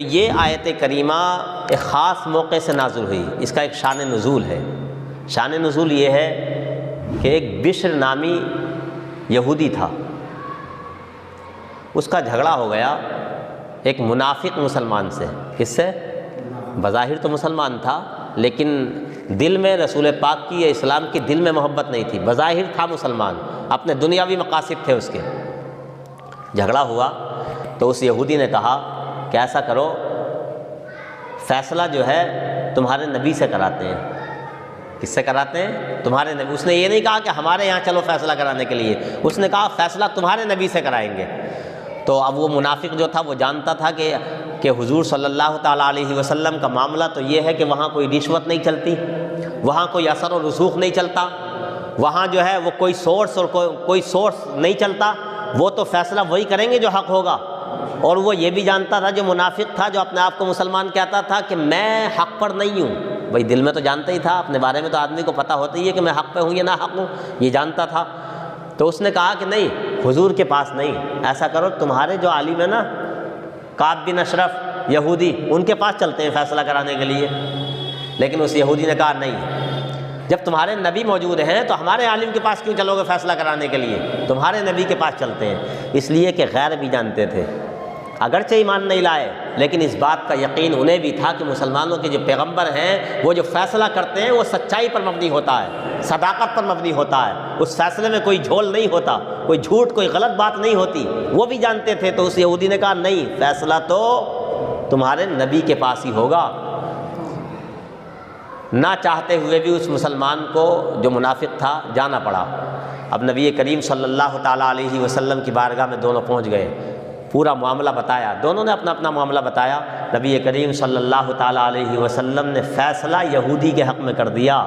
یہ آیت کریمہ ایک خاص موقع سے نازل ہوئی، اس کا ایک شان نزول ہے۔ شان نزول یہ ہے کہ ایک بشر نامی یہودی تھا، اس کا جھگڑا ہو گیا ایک منافق مسلمان سے۔ کس سے؟ بظاہر تو مسلمان تھا لیکن دل میں رسول پاک کی یا اسلام کی دل میں محبت نہیں تھی، بظاہر تھا مسلمان، اپنے دنیاوی مقاصد تھے اس کے۔ جھگڑا ہوا تو اس یہودی نے کہا کہ ایسا کرو، فیصلہ جو ہے تمہارے نبی سے کراتے ہیں۔ کس سے کراتے ہیں؟ تمہارے نبی۔ اس نے یہ نہیں کہا کہ ہمارے یہاں چلو فیصلہ کرانے کے لیے، اس نے کہا فیصلہ تمہارے نبی سے کرائیں گے۔ تو اب وہ منافق جو تھا وہ جانتا تھا کہ حضور صلی اللہ تعالیٰ علیہ وسلم کا معاملہ تو یہ ہے کہ وہاں کوئی رشوت نہیں چلتی، وہاں کوئی اثر و رسوخ نہیں چلتا، وہاں جو ہے وہ کوئی سورس اور کوئی سورس نہیں چلتا، وہ تو فیصلہ وہی کریں گے جو حق ہوگا۔ اور وہ یہ بھی جانتا تھا، جو منافق تھا، جو اپنے آپ کو مسلمان کہتا تھا کہ میں حق پر نہیں ہوں، بھائی دل میں تو جانتا ہی تھا، اپنے بارے میں تو آدمی کو پتہ ہوتا ہی ہے کہ میں حق پہ ہوں یا نہ حق ہوں، یہ جانتا تھا۔ تو اس نے کہا کہ نہیں، حضور کے پاس نہیں، ایسا کرو تمہارے جو عالم ہے نا کعب بن اشرف یہودی، ان کے پاس چلتے ہیں فیصلہ کرانے کے لیے۔ لیکن اس یہودی نے کہا نہیں، جب تمہارے نبی موجود ہیں تو ہمارے عالم کے پاس کیوں چلو گے فیصلہ کرانے کے لیے؟ تمہارے نبی کے پاس چلتے ہیں۔ اس لیے کہ غیر بھی جانتے تھے، اگرچہ ایمان نہیں لائے لیکن اس بات کا یقین انہیں بھی تھا کہ مسلمانوں کے جو پیغمبر ہیں وہ جو فیصلہ کرتے ہیں وہ سچائی پر مبنی ہوتا ہے، صداقت پر مبنی ہوتا ہے، اس فیصلے میں کوئی جھول نہیں ہوتا، کوئی جھوٹ، کوئی غلط بات نہیں ہوتی، وہ بھی جانتے تھے۔ تو اس یہودی نے کہا نہیں، فیصلہ تو تمہارے نبی کے پاس ہی ہوگا۔ نہ چاہتے ہوئے بھی اس مسلمان کو، جو منافق تھا، جانا پڑا۔ اب نبی کریم صلی اللہ تعالیٰ علیہ وسلم کی بارگاہ میں دونوں پہنچ گئے، پورا معاملہ بتایا، دونوں نے اپنا اپنا معاملہ بتایا۔ نبی کریم صلی اللہ تعالیٰ علیہ وسلم نے فیصلہ یہودی کے حق میں کر دیا۔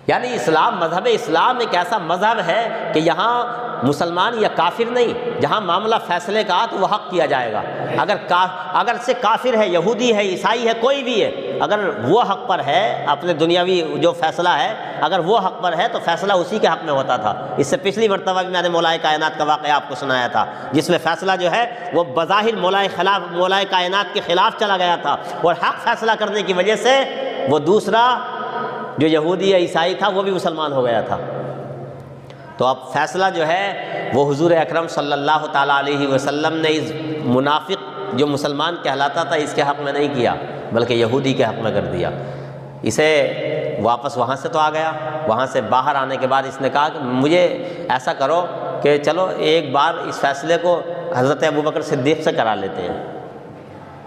یعنی اسلام، مذہب اسلام ایک ایسا مذہب ہے کہ یہاں مسلمان یا کافر نہیں، جہاں معاملہ فیصلے کا تو وہ حق کیا جائے گا۔ اگر سے کافر ہے، یہودی ہے، عیسائی ہے، کوئی بھی ہے، اگر وہ حق پر ہے، اپنے دنیاوی جو فیصلہ ہے، اگر وہ حق پر ہے تو فیصلہ اسی کے حق میں ہوتا تھا۔ اس سے پچھلی مرتبہ بھی میں نے مولائے کائنات کا واقعہ آپ کو سنایا تھا، جس میں فیصلہ جو ہے وہ بظاہر مولائے کائنات کے خلاف چلا گیا تھا، اور حق فیصلہ کرنے کی وجہ سے وہ دوسرا جو یہودی یا عیسائی تھا وہ بھی مسلمان ہو گیا تھا۔ تو اب فیصلہ جو ہے وہ حضور اکرم صلی اللہ تعالیٰ علیہ وسلم نے اس منافق جو مسلمان کہلاتا تھا اس کے حق میں نہیں کیا، بلکہ یہودی کے حق میں کر دیا۔ اسے واپس وہاں سے تو آ گیا، وہاں سے باہر آنے کے بعد اس نے کہا کہ مجھے ایسا کرو کہ چلو ایک بار اس فیصلے کو حضرت ابوبکر صدیق سے کرا لیتے ہیں،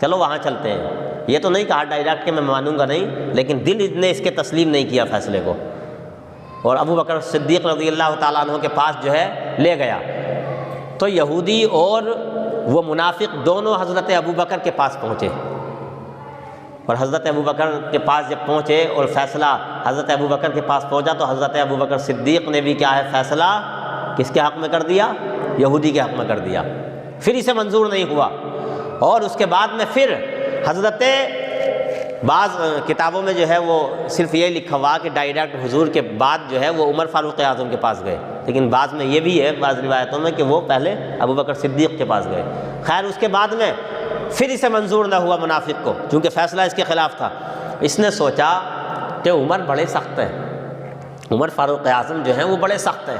چلو وہاں چلتے ہیں۔ یہ تو نہیں کہا ڈائریکٹ کہ میں مانوں گا نہیں، لیکن دل نے اس کے تسلیم نہیں کیا فیصلے کو، اور ابوبکر صدیق رضی اللہ تعالیٰ عنہ کے پاس جو ہے لے گیا۔ تو یہودی اور وہ منافق دونوں حضرت ابوبکر کے پاس پہنچے، اور حضرت ابوبکر کے پاس جب پہنچے اور فیصلہ حضرت ابوبکر کے پاس پہنچا تو حضرت ابوبکر صدیق نے بھی کیا ہے، فیصلہ کس کے حق میں کر دیا؟ یہودی کے حق میں کر دیا۔ پھر اسے منظور نہیں ہوا، اور اس کے بعد میں پھر حضرت، بعض کتابوں میں جو ہے وہ صرف یہ لکھا ہوا کہ ڈائریکٹ حضور کے بعد جو ہے وہ عمر فاروق اعظم کے پاس گئے، لیکن بعض میں یہ بھی ہے، بعض روایتوں میں، کہ وہ پہلے ابوبکر صدیق کے پاس گئے۔ خیر اس کے بعد میں پھر اسے منظور نہ ہوا منافق کو، چونکہ فیصلہ اس کے خلاف تھا۔ اس نے سوچا کہ عمر بڑے سخت ہیں، عمر فاروق اعظم جو ہیں وہ بڑے سخت ہیں،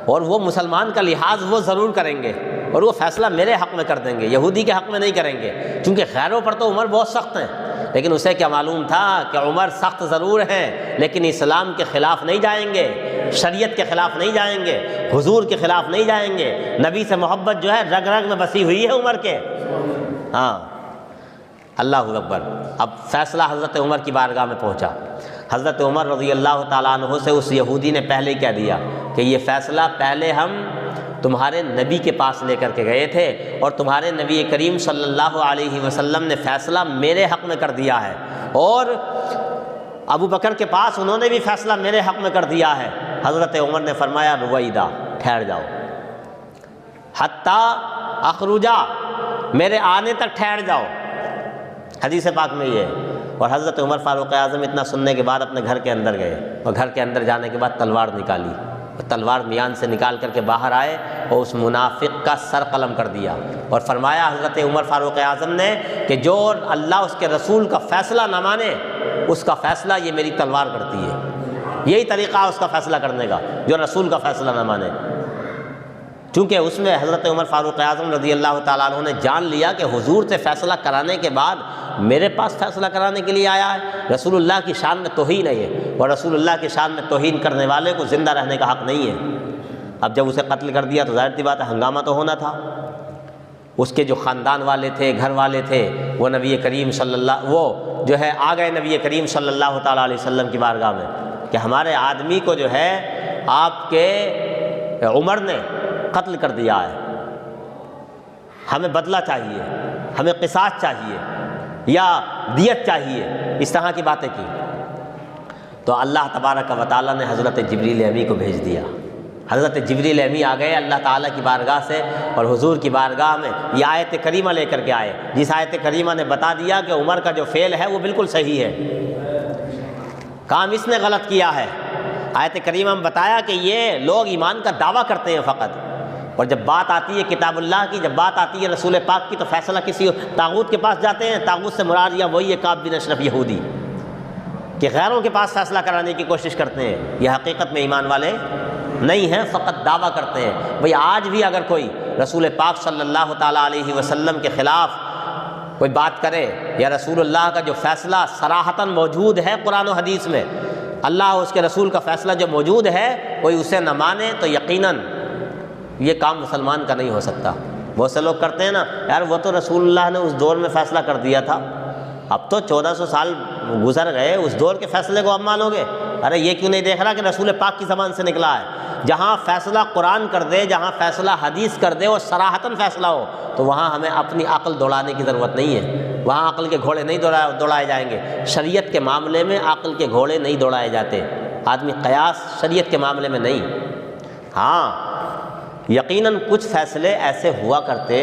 اور وہ مسلمان کا لحاظ وہ ضرور کریں گے، اور وہ فیصلہ میرے حق میں کر دیں گے، یہودی کے حق میں نہیں کریں گے، چونکہ غیروں پر تو عمر بہت سخت ہیں۔ لیکن اسے کیا معلوم تھا کہ عمر سخت ضرور ہیں لیکن اسلام کے خلاف نہیں جائیں گے، شریعت کے خلاف نہیں جائیں گے، حضور کے خلاف نہیں جائیں گے۔ نبی سے محبت جو ہے رگ رگ میں بسی ہوئی ہے عمر کے۔ ہاں، اللہ اکبر۔ اب فیصلہ حضرت عمر کی بارگاہ میں پہنچا۔ حضرت عمر رضی اللہ تعالیٰ عنہ سے اس یہودی نے پہلے کیا دیا کہ یہ فیصلہ پہلے ہم تمہارے نبی کے پاس لے کر کے گئے تھے، اور تمہارے نبی کریم صلی اللہ علیہ وسلم نے فیصلہ میرے حق میں کر دیا ہے، اور ابو بکر کے پاس انہوں نے بھی فیصلہ میرے حق میں کر دیا ہے۔ حضرت عمر نے فرمایا رویدہ، ٹھہر جاؤ، حتیٰ اخرجا، میرے آنے تک ٹھہر جاؤ، حدیث پاک میں یہ ہے۔ اور حضرت عمر فاروق اعظم اتنا سننے کے بعد اپنے گھر کے اندر گئے، اور گھر کے اندر جانے کے بعد تلوار نکالی، تلوار میان سے نکال کر کے باہر آئے اور اس منافق کا سر قلم کر دیا، اور فرمایا حضرت عمر فاروق اعظم نے کہ جو اللہ اس کے رسول کا فیصلہ نہ مانے اس کا فیصلہ یہ میری تلوار کرتی ہے۔ یہی طریقہ ہے اس کا فیصلہ کرنے کا، جو رسول کا فیصلہ نہ مانے۔ چونکہ اس میں حضرت عمر فاروق اعظم رضی اللہ تعالیٰ عنہ نے جان لیا کہ حضور سے فیصلہ کرانے کے بعد میرے پاس فیصلہ کرانے کے لیے آیا ہے، رسول اللہ کی شان میں توہین ہے یہ، اور رسول اللہ کی شان میں توہین کرنے والے کو زندہ رہنے کا حق نہیں ہے۔ اب جب اسے قتل کر دیا تو ظاہر سی بات ہے ہنگامہ تو ہونا تھا۔ اس کے جو خاندان والے تھے، گھر والے تھے، وہ نبی کریم آ گئے نبی کریم صلی اللہ تعالیٰ علیہ وسلم کی بارگاہ میں کہ ہمارے آدمی کو جو ہے آپ کے عمر نے قتل کر دیا ہے، ہمیں بدلہ چاہیے، ہمیں قصاص چاہیے یا دیت چاہیے، اس طرح کی باتیں کی۔ تو اللہ تبارک و تعالیٰ نے حضرت جبریل امی کو بھیج دیا۔ حضرت جبریل امی آ گئے اللہ تعالیٰ کی بارگاہ سے، اور حضور کی بارگاہ میں یہ آیت کریمہ لے کر کے آئے، جس آیت کریمہ نے بتا دیا کہ عمر کا جو فعل ہے وہ بالکل صحیح ہے، کام اس نے غلط کیا ہے۔ آیت کریمہ میں بتایا کہ یہ لوگ ایمان کا دعویٰ کرتے ہیں فقط، اور جب بات آتی ہے کتاب اللہ کی، جب بات آتی ہے رسول پاک کی، تو فیصلہ کسی طاغوت کے پاس جاتے ہیں۔ طاغوت سے مراد یا وہی ہے کعب بن اشرف یہودی، کہ غیروں کے پاس فیصلہ کرانے کی کوشش کرتے ہیں۔ یہ حقیقت میں ایمان والے نہیں ہیں، فقط دعویٰ کرتے ہیں۔ بھئی آج بھی اگر کوئی رسول پاک صلی اللہ تعالیٰ علیہ وسلم کے خلاف کوئی بات کرے، یا رسول اللہ کا جو فیصلہ صراحتاً موجود ہے قرآن و حدیث میں، اللہ اور اس کے رسول کا فیصلہ جو موجود ہے، کوئی اسے نہ مانے تو یقیناً یہ کام مسلمان کا نہیں ہو سکتا۔ بہت سے لوگ کرتے ہیں نا، یار وہ تو رسول اللہ نے اس دور میں فیصلہ کر دیا تھا، اب تو 1400 سال گزر گئے، اس دور کے فیصلے کو اب مانو گے؟ ارے یہ کیوں نہیں دیکھ رہا کہ رسول پاک کی زبان سے نکلا ہے؟ جہاں فیصلہ قرآن کر دے، جہاں فیصلہ حدیث کر دے اور صراحتاً فیصلہ ہو، تو وہاں ہمیں اپنی عقل دوڑانے کی ضرورت نہیں ہے۔ وہاں عقل کے گھوڑے نہیں دوڑائے جائیں گے۔ شریعت کے معاملے میں عقل کے گھوڑے نہیں دوڑائے جاتے، آدمی قیاس شریعت کے معاملے میں نہیں۔ ہاں یقیناً کچھ فیصلے ایسے ہوا کرتے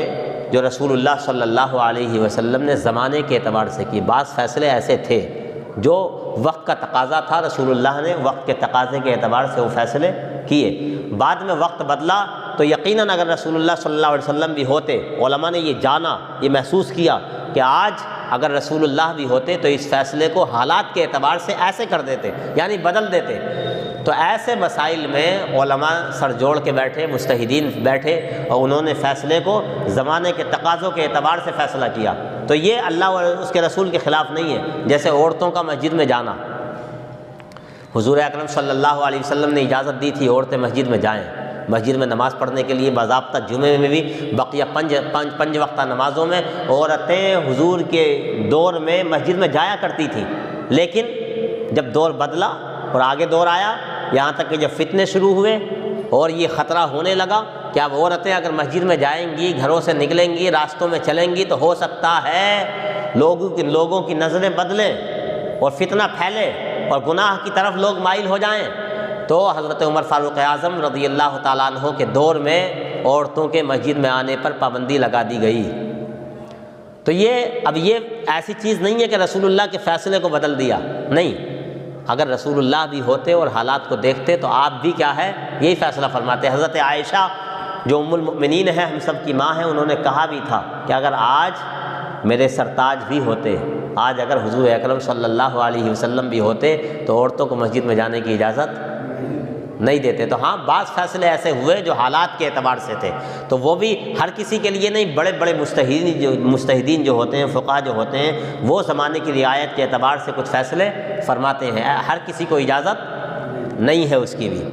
جو رسول اللہ صلی اللہ علیہ وسلم نے زمانے کے اعتبار سے کیے۔ بعض فیصلے ایسے تھے جو وقت کا تقاضا تھا، رسول اللہ نے وقت کے تقاضے کے اعتبار سے وہ فیصلے کیے۔ بعد میں وقت بدلا تو یقیناً اگر رسول اللہ صلی اللہ علیہ وسلم بھی ہوتے، علماء نے یہ جانا، یہ محسوس کیا کہ آج اگر رسول اللہ بھی ہوتے تو اس فیصلے کو حالات کے اعتبار سے ایسے کر دیتے، یعنی بدل دیتے۔ تو ایسے مسائل میں علماء سر جوڑ کے بیٹھے، مجتہدین بیٹھے، اور انہوں نے فیصلے کو زمانے کے تقاضوں کے اعتبار سے فیصلہ کیا۔ تو یہ اللہ اور اس کے رسول کے خلاف نہیں ہے۔ جیسے عورتوں کا مسجد میں جانا، حضور اکرم صلی اللہ علیہ وسلم نے اجازت دی تھی عورتیں مسجد میں جائیں، مسجد میں نماز پڑھنے کے لیے باضابطہ، جمعے میں بھی، بقیہ پنج وقتہ نمازوں میں عورتیں حضور کے دور میں مسجد میں جایا کرتی تھیں۔ لیکن جب دور بدلا اور آگے دور آیا، یہاں تک کہ جب فتنے شروع ہوئے اور یہ خطرہ ہونے لگا کہ اب عورتیں اگر مسجد میں جائیں گی، گھروں سے نکلیں گی، راستوں میں چلیں گی، تو ہو سکتا ہے لوگوں کی نظریں بدلیں اور فتنہ پھیلے اور گناہ کی طرف لوگ مائل ہو جائیں، تو حضرت عمر فاروق اعظم رضی اللہ تعالیٰ عنہ کے دور میں عورتوں کے مسجد میں آنے پر پابندی لگا دی گئی۔ تو یہ ایسی چیز نہیں ہے کہ رسول اللہ کے فیصلے کو بدل دیا، نہیں۔ اگر رسول اللہ بھی ہوتے اور حالات کو دیکھتے تو آپ بھی کیا ہے، یہی فیصلہ فرماتے۔ حضرت عائشہ جو ام المؤمنین ہیں، ہم سب کی ماں ہیں، انہوں نے کہا بھی تھا کہ اگر آج میرے سرتاج بھی ہوتے، آج اگر حضور اکرم صلی اللہ علیہ وسلم بھی ہوتے تو عورتوں کو مسجد میں جانے کی اجازت نہیں دیتے۔ تو ہاں بعض فیصلے ایسے ہوئے جو حالات کے اعتبار سے تھے، تو وہ بھی ہر کسی کے لیے نہیں، بڑے بڑے مجتہدین جو ہوتے ہیں، فقہا جو ہوتے ہیں، وہ زمانے کی رعایت کے اعتبار سے کچھ فیصلے فرماتے ہیں، ہر کسی کو اجازت نہیں ہے اس کی بھی۔